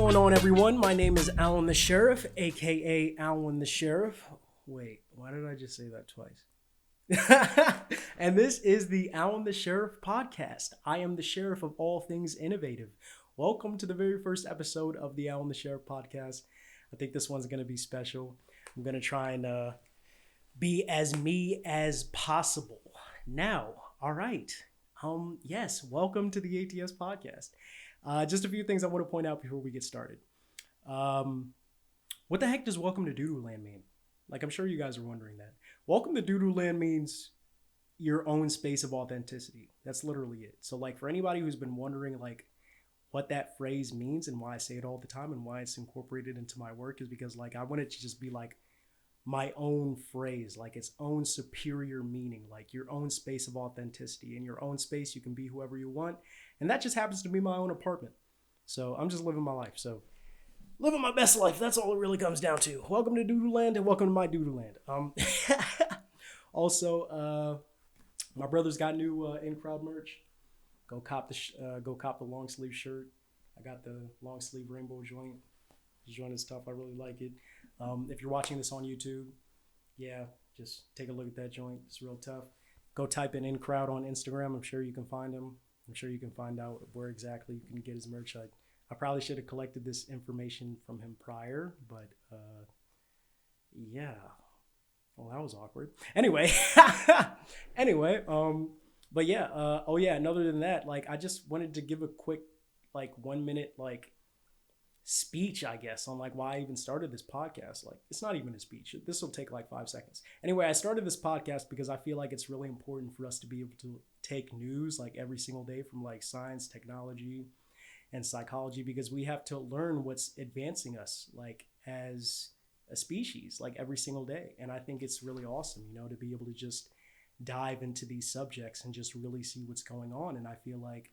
going on, everyone? My name is AlwinTheSheriff, aka AlwinTheSheriff. Wait, why did I just say that twice? And this is the AlwinTheSheriff podcast. I am the sheriff of all things innovative. Welcome to the very first episode of the AlwinTheSheriff podcast. I think this one's going to be special. I'm going to try and be as me as possible. Now, all right. Yes, welcome to the ATS podcast. Just a few things I want to point out before we get started. What the heck does welcome to Doodoo Land mean? Like, I'm sure you guys are wondering that. Welcome to Doodoo Land means your own space of authenticity. That's literally it. So, like, for anybody who's been wondering, like, what that phrase means and why I say it all the time and why it's incorporated into my work is because, like, I want it to just be, like, my own phrase, like its own superior meaning, like your own space of authenticity. In your own space, you can be whoever you want. And that just happens to be my own apartment. So I'm just living my life. So living my best life. That's all it really comes down to. Welcome to Doodoo Land and welcome to my Doodoo Land. Also, my brother's got new in-crowd merch. Go cop the long sleeve shirt. I got the long sleeve rainbow joint. This joint is tough. I really like it. If you're watching this on YouTube, yeah, just take a look at that joint. It's real tough. Go type in crowd on Instagram. I'm sure you can find him. I'm sure you can find out where exactly you can get his merch. I probably should have collected this information from him prior, but yeah. Well, that was awkward. Anyway, but yeah. Oh yeah. And other than that, like, I just wanted to give a quick, like, 1 minute, like, speech, I guess, on like why I even started this podcast. Like, it's not even a speech. This will take like 5 seconds. Anyway, I started this podcast because I feel like it's really important for us to be able to take news like every single day from like science, technology, and psychology, because we have to learn what's advancing us like as a species like every single day. And I think it's really awesome, you know, to be able to just dive into these subjects and just really see what's going on. And I feel like,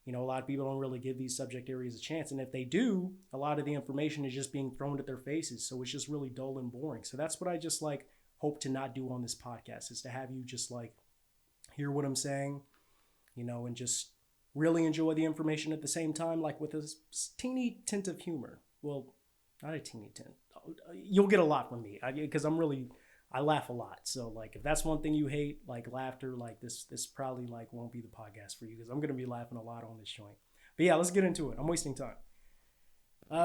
you know, a lot of people don't really give these subject areas a chance. And if they do, a lot of the information is just being thrown at their faces. So it's just really dull and boring. So that's what I just like hope to not do on this podcast, is to have you just like hear what I'm saying, you know, and just really enjoy the information at the same time, like with a teeny tint of humor. Well, not a teeny tint. You'll get a lot from me because I laugh a lot. So like, if that's one thing you hate, like laughter, like this probably like won't be the podcast for you, because I'm going to be laughing a lot on this joint. But yeah, let's get into it. I'm wasting time.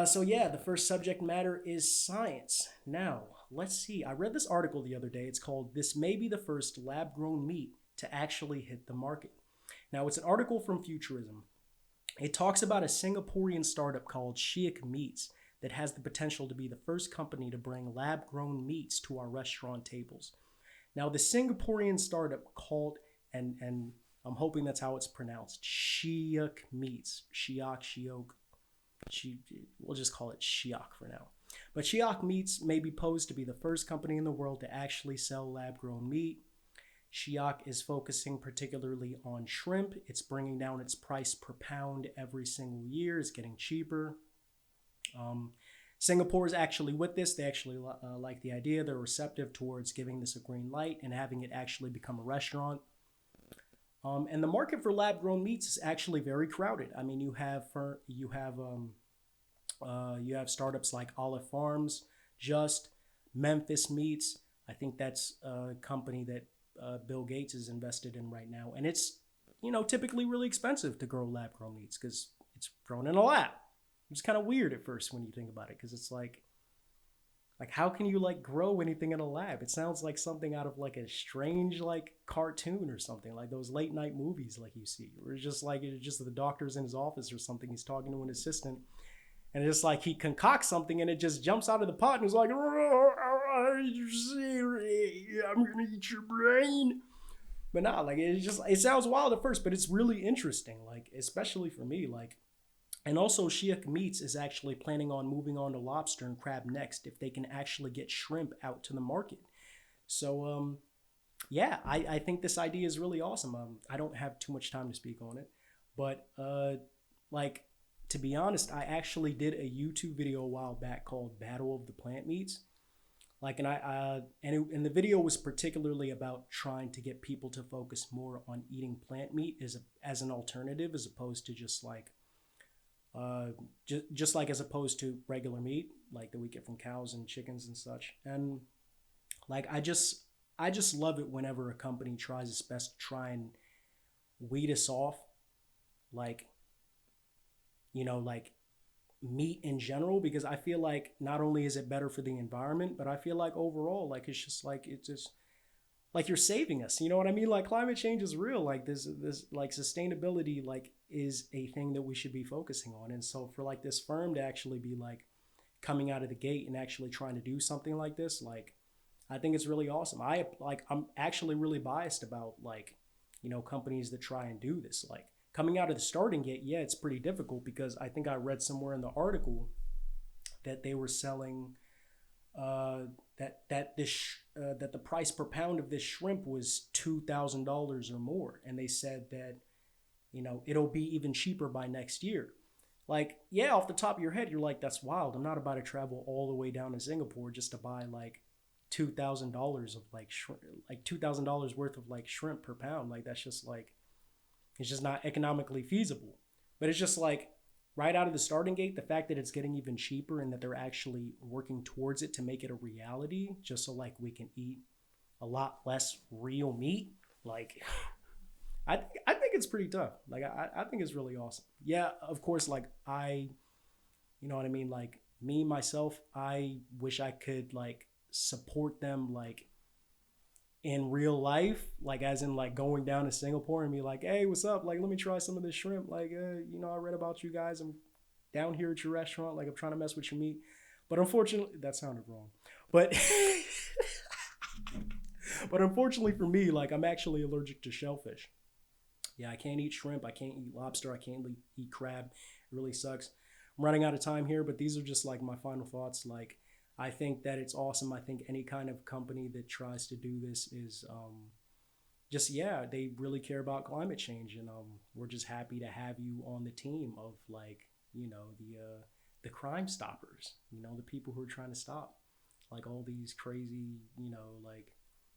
So yeah, the first subject matter is science. Now, let's see. I read this article the other day. It's called "This May Be the First Lab-Grown Meat to Actually Hit the Market." Now, it's an article from Futurism. It talks about a Singaporean startup called Cyborgs Meats that has the potential to be the first company to bring lab-grown meats to our restaurant tables. Now, the Singaporean startup called, and I'm hoping that's how it's pronounced, Cyborgs Meats. We'll just call it Cyborgs for now. But Cyborgs Meats may be posed to be the first company in the world to actually sell lab-grown meat. Cyborgs is focusing particularly on shrimp. It's bringing down its price per pound every single year. It's getting cheaper. Singapore is actually with this. They actually like the idea. They're receptive towards giving this a green light and having it actually become a restaurant. And the market for lab-grown meats is actually very crowded. I mean, you have startups like Olive Farms, Just, Memphis Meats. I think that's a company that Bill Gates is invested in right now, and it's, you know, typically really expensive to grow lab-grown meats because it's grown in a lab. It's kind of weird at first when you think about it, because it's like how can you like grow anything in a lab? It sounds like something out of like a strange like cartoon or something, like those late night movies like you see, where it's just the doctor's in his office or something. He's talking to an assistant, and it's just like he concocts something and it just jumps out of the pot and is like, I'm gonna eat your brain. But nah, like it sounds wild at first, but it's really interesting, like especially for me, like. And also, Cyborgs Meats is actually planning on moving on to lobster and crab next if they can actually get shrimp out to the market. So, yeah, I think this idea is really awesome. I don't have too much time to speak on it, but like, to be honest, I actually did a YouTube video a while back called "Battle of the Plant Meats." Like, and the video was particularly about trying to get people to focus more on eating plant meat as an alternative, as opposed to just like just like as opposed to regular meat, like that we get from cows and chickens and such. And like I just love it whenever a company tries its best to try and weed us off, like like meat in general, because I feel like not only is it better for the environment, but I feel like overall, like it's just like you're saving us. You know what I mean? Like climate change is real. Like this like sustainability like is a thing that we should be focusing on. And so for like this firm to actually be like coming out of the gate and actually trying to do something like this, like I think it's really awesome. I'm actually really biased about like companies that try and do this. Like coming out of the starting gate, yeah, it's pretty difficult because I think I read somewhere in the article that they were selling that the price per pound of this shrimp was $2,000 or more, and they said that it'll be even cheaper by next year. Like, yeah, off the top of your head, you're like, that's wild. I'm not about to travel all the way down to Singapore just to buy like $2,000 of like shrimp, like $2,000 worth of like shrimp per pound. Like that's just like it's just not economically feasible. But it's just like right out of the starting gate, the fact that it's getting even cheaper and that they're actually working towards it to make it a reality, just so like we can eat a lot less real meat. Like I think it's pretty tough. Like I think it's really awesome. Yeah, of course, like you know what I mean? Like me myself, I wish I could like support them like in real life, like as in like going down to Singapore and be like, hey, what's up? Like, let me try some of this shrimp. Like, I read about you guys. I'm down here at your restaurant. Like, I'm trying to mess with your meat. But unfortunately, that sounded wrong. But but unfortunately for me, like I'm actually allergic to shellfish. Yeah, I can't eat shrimp. I can't eat lobster. I can't eat crab. It really sucks. I'm running out of time here, but these are just like my final thoughts. Like, I think that it's awesome. I think any kind of company that tries to do this is just, yeah, they really care about climate change. And we're just happy to have you on the team of like, the crime stoppers, the people who are trying to stop like all these crazy, like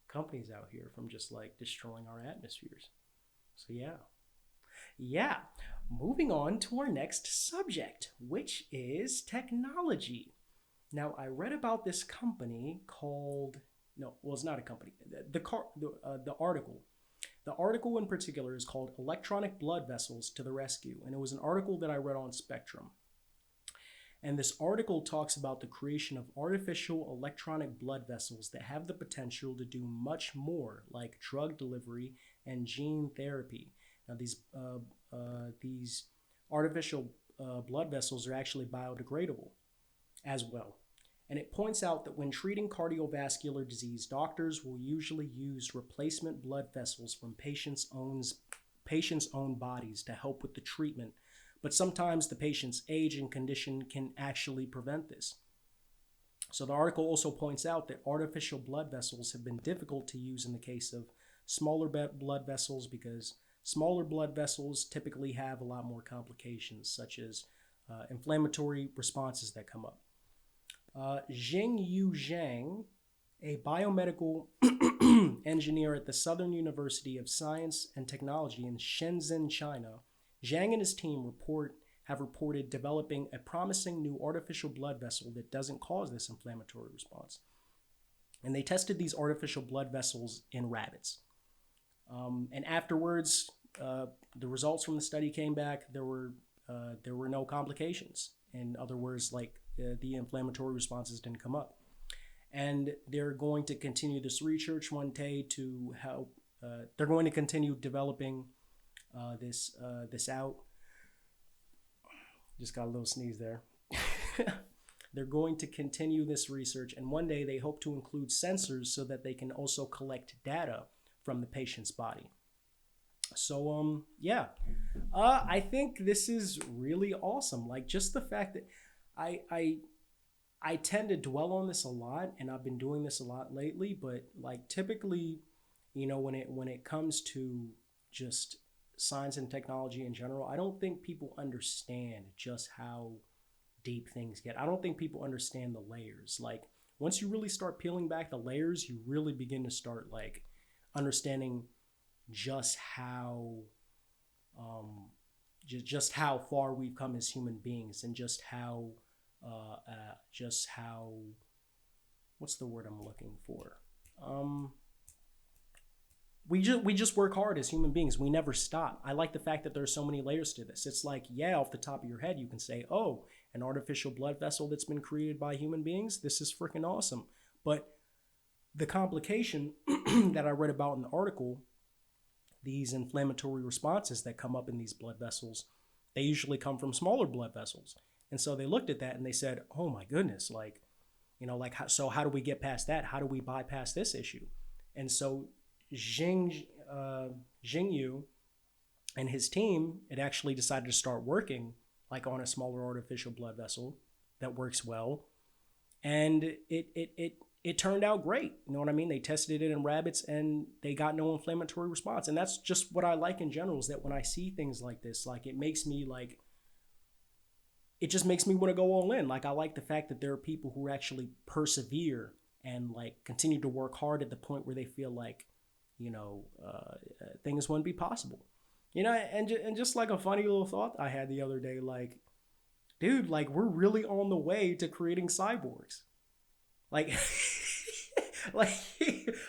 companies out here from just like destroying our atmospheres. So yeah. Moving on to our next subject, which is technology. Now, I read about this company called no, well, it's not a company. The article. The article in particular is called "Electronic Blood Vessels to the Rescue," and it was an article that I read on Spectrum. And this article talks about the creation of artificial electronic blood vessels that have the potential to do much more, like drug delivery and gene therapy. Now, these artificial blood vessels are actually biodegradable as well. And it points out that when treating cardiovascular disease, doctors will usually use replacement blood vessels from patients' own bodies to help with the treatment, but sometimes the patient's age and condition can actually prevent this. So the article also points out that artificial blood vessels have been difficult to use in the case of smaller blood vessels because smaller blood vessels typically have a lot more complications, such as inflammatory responses that come up. Jingyu Zhang, a biomedical engineer at the Southern University of Science and Technology in Shenzhen, China, Zhang and his team have reported developing a promising new artificial blood vessel that doesn't cause this inflammatory response. And they tested these artificial blood vessels in rabbits. And afterwards, the results from the study came back. There were no complications. In other words, like the inflammatory responses didn't come up. And they're going to continue this research one day to help. They're going to continue developing this out. Just got a little sneeze there. They're going to continue this research, and one day they hope to include sensors so that they can also collect data from the patient's body. So I think this is really awesome. Like just the fact that I tend to dwell on this a lot, and I've been doing this a lot lately. But like typically, when it comes to just science and technology in general, I don't think people understand just how deep things get. I don't think people understand the layers. Like once you really start peeling back the layers, you really begin to start like understanding just how just how far we've come as human beings, and just how what's the word I'm looking for? We just work hard as human beings. We never stop. I like the fact that there's so many layers to this. It's like, yeah, off the top of your head, you can say, oh, an artificial blood vessel that's been created by human beings. This is freaking awesome. But the complication that I read about in the article, these inflammatory responses that come up in these blood vessels, they usually come from smaller blood vessels. And so they looked at that and they said, oh my goodness, like, so how do we get past that? How do we bypass this issue? And so Jingyu and his team had actually decided to start working like on a smaller artificial blood vessel that works well. And it turned out great. You know what I mean? They tested it in rabbits and they got no inflammatory response. And that's just what I like in general, is that when I see things like this, like it just makes me want to go all in. Like I like the fact that there are people who actually persevere and like continue to work hard at the point where they feel like, things wouldn't be possible. And just like a funny little thought I had the other day, like, dude, like we're really on the way to creating cyborgs. Like,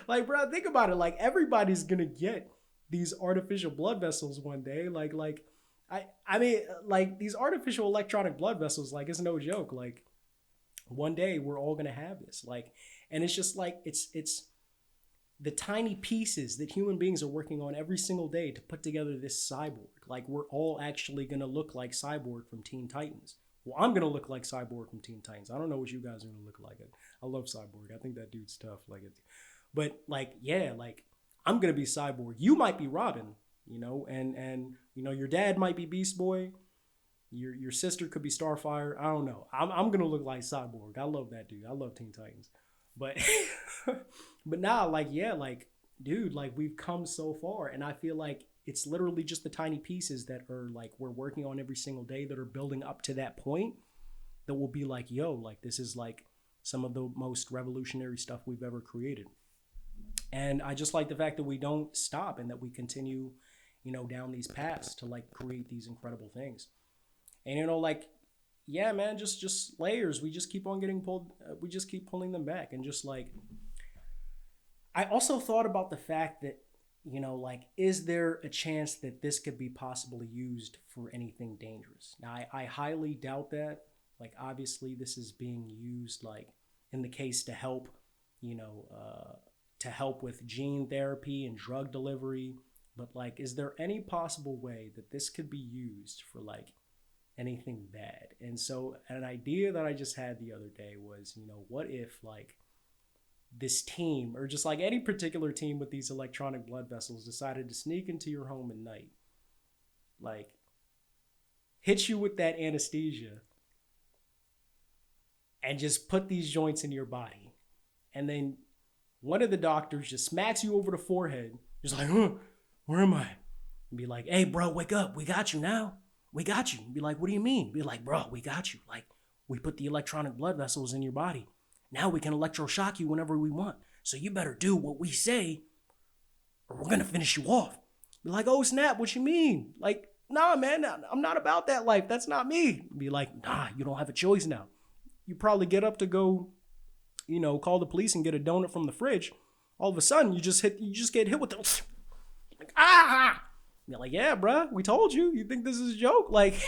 like, bro, think about it. Like everybody's gonna get these artificial blood vessels one day. I mean, like these artificial electronic blood vessels, like it's no joke. Like one day we're all gonna have this. Like, and it's just like it's the tiny pieces that human beings are working on every single day to put together this cyborg. Like we're all actually gonna look like Cyborg from Teen Titans. Well, I'm gonna look like Cyborg from Teen Titans. I don't know what you guys are gonna look like. I love Cyborg. I think that dude's tough. But like, yeah, like I'm gonna be Cyborg. You might be Robin, and your dad might be Beast Boy. Your sister could be Starfire. I don't know. I'm gonna look like Cyborg. I love that dude. I love Teen Titans. But but now, like, yeah, like, dude, like we've come so far, and I feel like it's literally just the tiny pieces that are like we're working on every single day that are building up to that point that will be like, yo, like this is like some of the most revolutionary stuff we've ever created. And I just like the fact that we don't stop and that we continue, down these paths to like create these incredible things. And like, yeah, man, just layers. We just keep on getting pulled. We just keep pulling them back. And just like, I also thought about the fact that, like, is there a chance that this could be possibly used for anything dangerous? Now, I highly doubt that. Like, obviously, this is being used, like, in the case to help, to help with gene therapy and drug delivery. But, like, is there any possible way that this could be used for, like, anything bad? And so an idea that I just had the other day was, what if, like, this team, or just like any particular team with these electronic blood vessels, decided to sneak into your home at night, like hit you with that anesthesia and just put these joints in your body. And then one of the doctors just smacks you over the forehead, just like, where am I? And be like, hey, bro, wake up. We got you now. We got you. And be like, what do you mean? Be like, bro, we got you. Like, we put the electronic blood vessels in your body. Now we can electroshock you whenever we want. So you better do what we say or we're going to finish you off. Be like, oh, snap, what you mean? Like, nah, man, I'm not about that life. That's not me. Be like, nah, you don't have a choice now. You probably get up to go, call the police and get a donut from the fridge. All of a sudden, you just get hit with the, like, ah! You're like, yeah, bruh, we told you. You think this is a joke? Like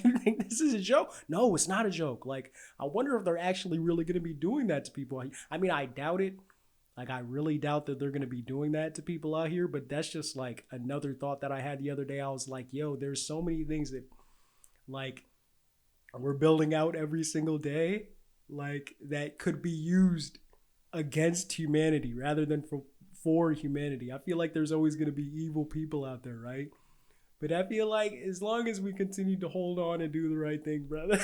you think this is a joke? No, it's not a joke. Like, I wonder if they're actually really going to be doing that to people. I mean, I doubt it. Like, I really doubt that they're going to be doing that to people out here. But that's just like another thought that I had the other day. I was like, yo, there's so many things that like we're building out every single day, like that could be used against humanity rather than for humanity. I feel like there's always going to be evil people out there, right? But I feel like as long as we continue to hold on and do the right thing, brother,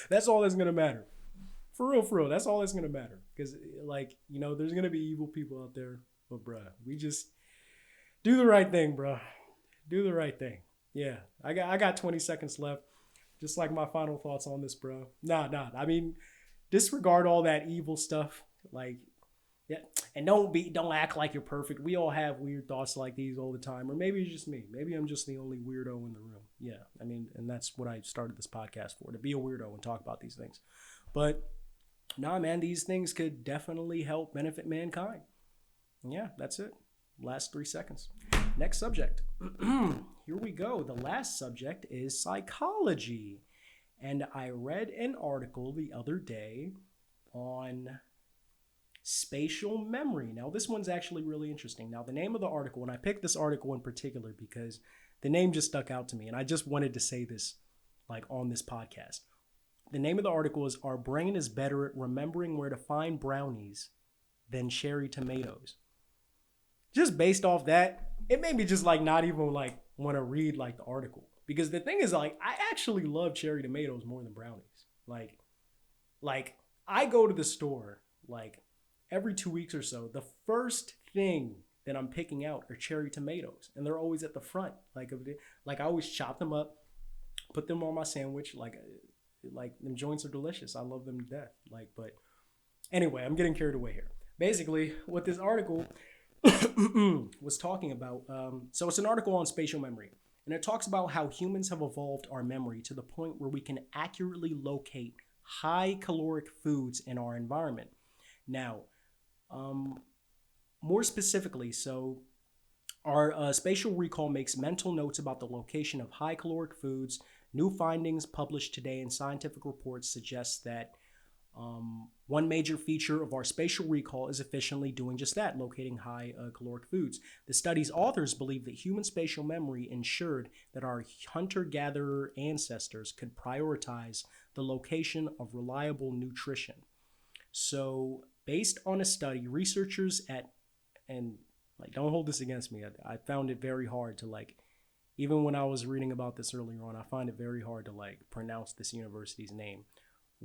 that's all that's going to matter. For real, that's all that's going to matter. Because, like, there's going to be evil people out there. But, bruh, we just do the right thing, bruh. Do the right thing. Yeah, I got 20 seconds left. Just like my final thoughts on this, bro. Nah. I mean, disregard all that evil stuff. Like, yeah, And don't act like you're perfect. We all have weird thoughts like these all the time. Or maybe it's just me. Maybe I'm just the only weirdo in the room. Yeah. I mean, and that's what I started this podcast for, to be a weirdo and talk about these things. But nah, man, these things could definitely help benefit mankind. Yeah, that's it. Last 3 seconds. Next subject. Here we go. The last subject is psychology. And I read an article the other day on spatial memory. Now, this one's actually really interesting. Now, the name of the article, and I picked this article in particular because the name just stuck out to me, and I just wanted to say this like on this podcast. The name of the article is "Our Brain is Better at Remembering Where to Find Brownies Than Cherry Tomatoes." Just based off that, it made me just like not even like want to read like the article. Because the thing is, like, I actually love cherry tomatoes more than brownies. Like I go to the store like every 2 weeks or so. The first thing that I'm picking out are cherry tomatoes, and they're always at the front. Like I always chop them up, put them on my sandwich. Like them joints are delicious. I love them to death. But anyway, I'm getting carried away here. Basically, what this article was talking about. So it's an article on spatial memory. And it talks about how humans have evolved our memory to the point where we can accurately locate high caloric foods in our environment. Now, more specifically, so our spatial recall makes mental notes about the location of high caloric foods. New findings published today in scientific reports suggest that one major feature of our spatial recall is efficiently doing just that, locating high caloric foods. The study's authors believe that human spatial memory ensured that our hunter-gatherer ancestors could prioritize the location of reliable nutrition. So, based on a study, researchers and don't hold this against me, I found it very hard to even when I was reading about this earlier on, I find it very hard to pronounce this university's name.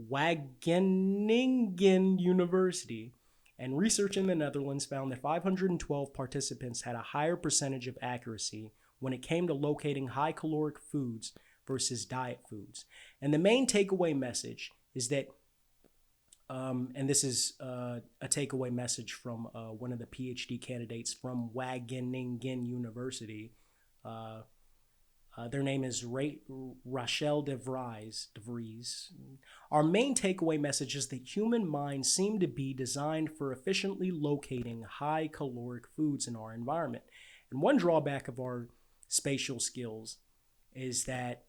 Wageningen University, and research in the Netherlands found that 512 participants had a higher percentage of accuracy when it came to locating high caloric foods versus diet foods. And the main takeaway message is that, and this is a takeaway message from one of the PhD candidates from Wageningen University. Their name is Rachel de Vries. Our main takeaway message is that human minds seem to be designed for efficiently locating high caloric foods in our environment. And one drawback of our spatial skills is that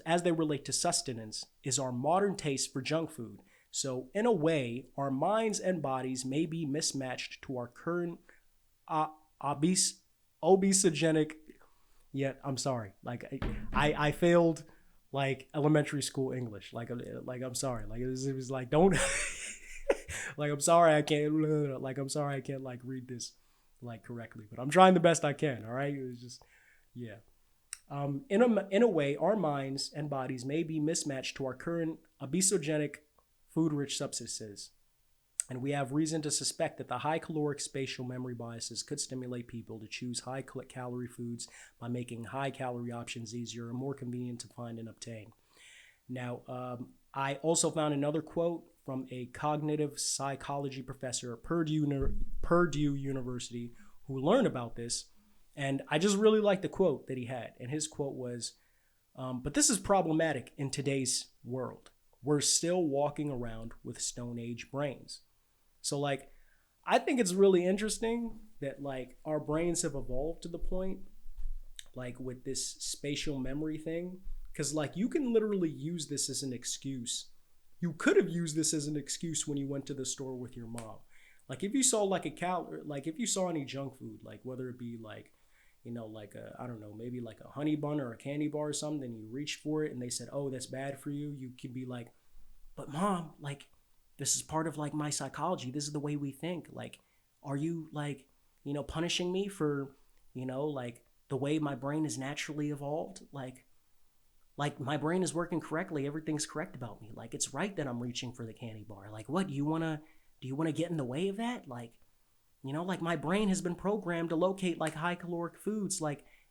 as they relate to sustenance is our modern taste for junk food. So in a way, our minds and bodies may be mismatched to our current obesogenic, yet I'm sorry, I failed elementary school English, I'm sorry, it was don't I'm sorry I can't read this correctly, but I'm trying the best I can. All right, it was just in a way, our minds and bodies may be mismatched to our current obesogenic food-rich substances. And we have reason to suspect that the high caloric spatial memory biases could stimulate people to choose high calorie foods by making high calorie options easier and more convenient to find and obtain. Now, I also found another quote from a cognitive psychology professor at Purdue University who learned about this. And I just really like the quote that he had. And his quote was, but this is problematic in today's world. We're still walking around with Stone Age brains. So I think it's really interesting that our brains have evolved to the point with this spatial memory thing, because you can literally use this as an excuse. You could have used this as an excuse when you went to the store with your mom. If you saw if you saw any junk food, whether it be I don't know, maybe a honey bun or a candy bar or something, and you reached for it and they said, oh, that's bad for you. You could be like, but mom, this is part of my psychology. This is the way we think. Are you punishing me for, the way my brain is naturally evolved? My brain is working correctly. Everything's correct about me. It's right that I'm reaching for the candy bar. What, do you want to get in the way of that? My brain has been programmed to locate high caloric foods,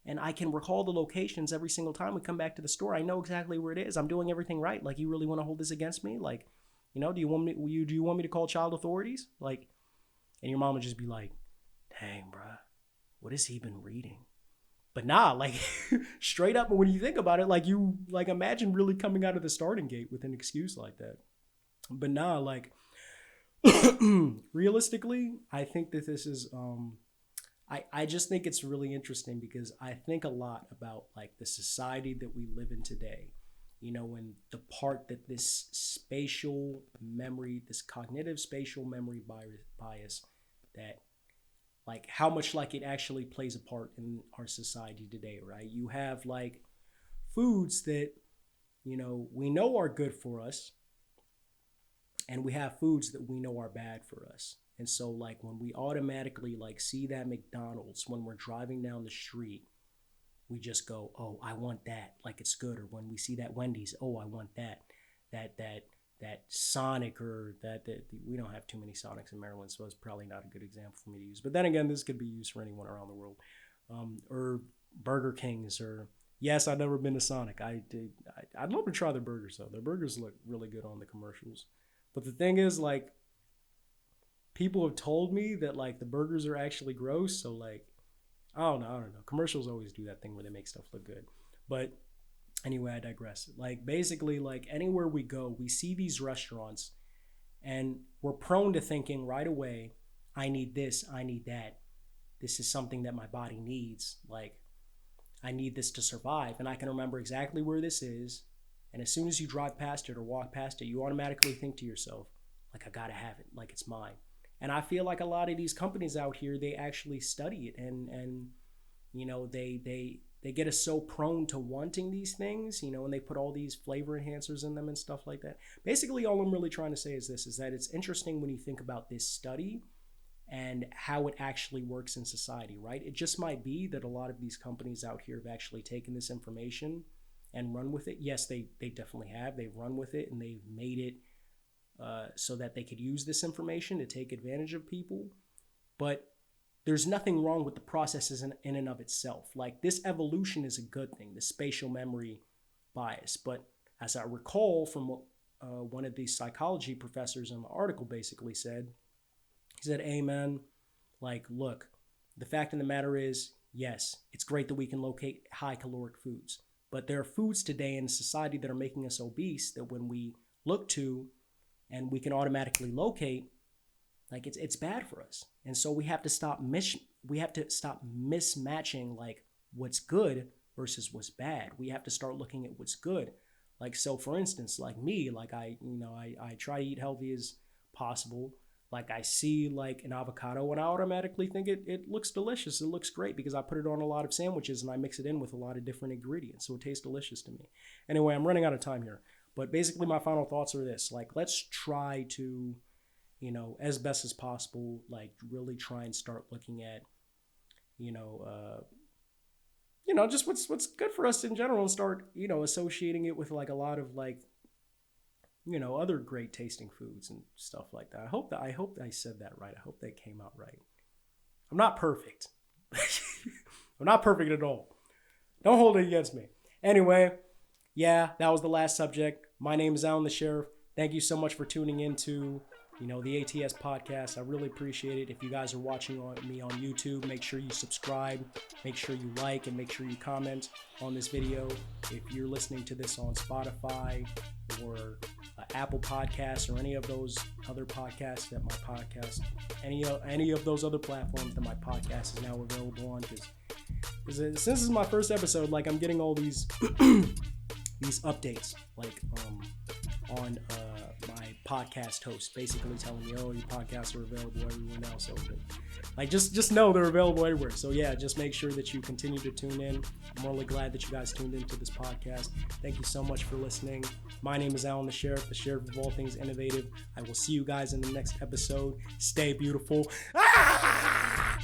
and I can recall the locations every single time we come back to the store. I know exactly where it is. I'm doing everything right. You really want to hold this against me? You know, do you want me to call child authorities? Like, and your mom would just be like, dang, bruh, what has he been reading? But nah, like straight up, when you think about it, like you like imagine really coming out of the starting gate with an excuse like that. But nah, like realistically, I think that this is I just think it's really interesting because I think a lot about like the society that we live in today, you know, and the part that this spatial memory, this cognitive spatial memory bias that like how much like it actually plays a part in our society today, right? You have like foods that, you know, we know are good for us, and we have foods that we know are bad for us. And so like when we automatically like see that McDonald's when we're driving down the street, we just go, oh, I want that, like it's good. Or when we see that Wendy's, oh, I want that Sonic, or that we don't have too many Sonics in Maryland, so it's probably not a good example for me to use. But then again, this could be used for anyone around the world. Or Burger Kings, or yes, I've never been to Sonic. I'd love to try their burgers though. Their burgers look really good on the commercials. But the thing is, like, people have told me that like the burgers are actually gross. So like, I don't know. Commercials always do that thing where they make stuff look good. But anyway, I digress. Like basically, like anywhere we go, we see these restaurants and we're prone to thinking right away, I need this, I need that. This is something that my body needs. Like I need this to survive. And I can remember exactly where this is. And as soon as you drive past it or walk past it, you automatically think to yourself, like, I gotta have it, like it's mine. And I feel like a lot of these companies out here, they actually study it, and you know, they get us so prone to wanting these things, you know, and they put all these flavor enhancers in them and stuff like that. Basically, all I'm really trying to say is this, is that it's interesting when you think about this study and how it actually works in society, right? It just might be that a lot of these companies out here have actually taken this information and run with it. Yes, they definitely have. They've run with it and they've made it so that they could use this information to take advantage of people. But there's nothing wrong with the processes in and of itself. Like this evolution is a good thing, the spatial memory bias. But as I recall from what one of these psychology professors in the article basically said, he said, hey man, like look, the fact of the matter is, yes, it's great that we can locate high caloric foods. But there are foods today in society that are making us obese that when we look to and we can automatically locate, like it's bad for us. And so we have to stop mismatching like what's good versus what's bad. We have to start looking at what's good. Like, so for instance, like me, like I try to eat healthy as possible. Like I see like an avocado and I automatically think it looks delicious. It looks great because I put it on a lot of sandwiches and I mix it in with a lot of different ingredients. So it tastes delicious to me. Anyway, I'm running out of time here. But basically my final thoughts are this. Like, let's try to, you know, as best as possible, like really try and start looking at, just what's good for us in general and start, you know, associating it with like a lot of like, you know, other great tasting foods and stuff like that. I hope that I said that right. I hope that came out right. I'm not perfect. I'm not perfect at all. Don't hold it against me. Anyway, yeah, that was the last subject. My name is AlwinTheSheriff. Thank you so much for tuning into, you know, the ATS podcast. I really appreciate it. If you guys are watching me on YouTube, make sure you subscribe, make sure you like, and make sure you comment on this video. If you're listening to this on Spotify or Apple Podcasts or any of those other podcasts that my podcast, any of those other platforms that my podcast is now available on, because since this is my first episode, like I'm getting all these these updates, like on my podcast host, basically telling me, oh, your podcasts are available everywhere now. So like just know they're available everywhere. So yeah, just make sure that you continue to tune in. I'm really glad that you guys tuned into this podcast. Thank you so much for listening. My name is AlwinTheSheriff, the sheriff of all things innovative. I will see you guys in the next episode. Stay beautiful. Ah!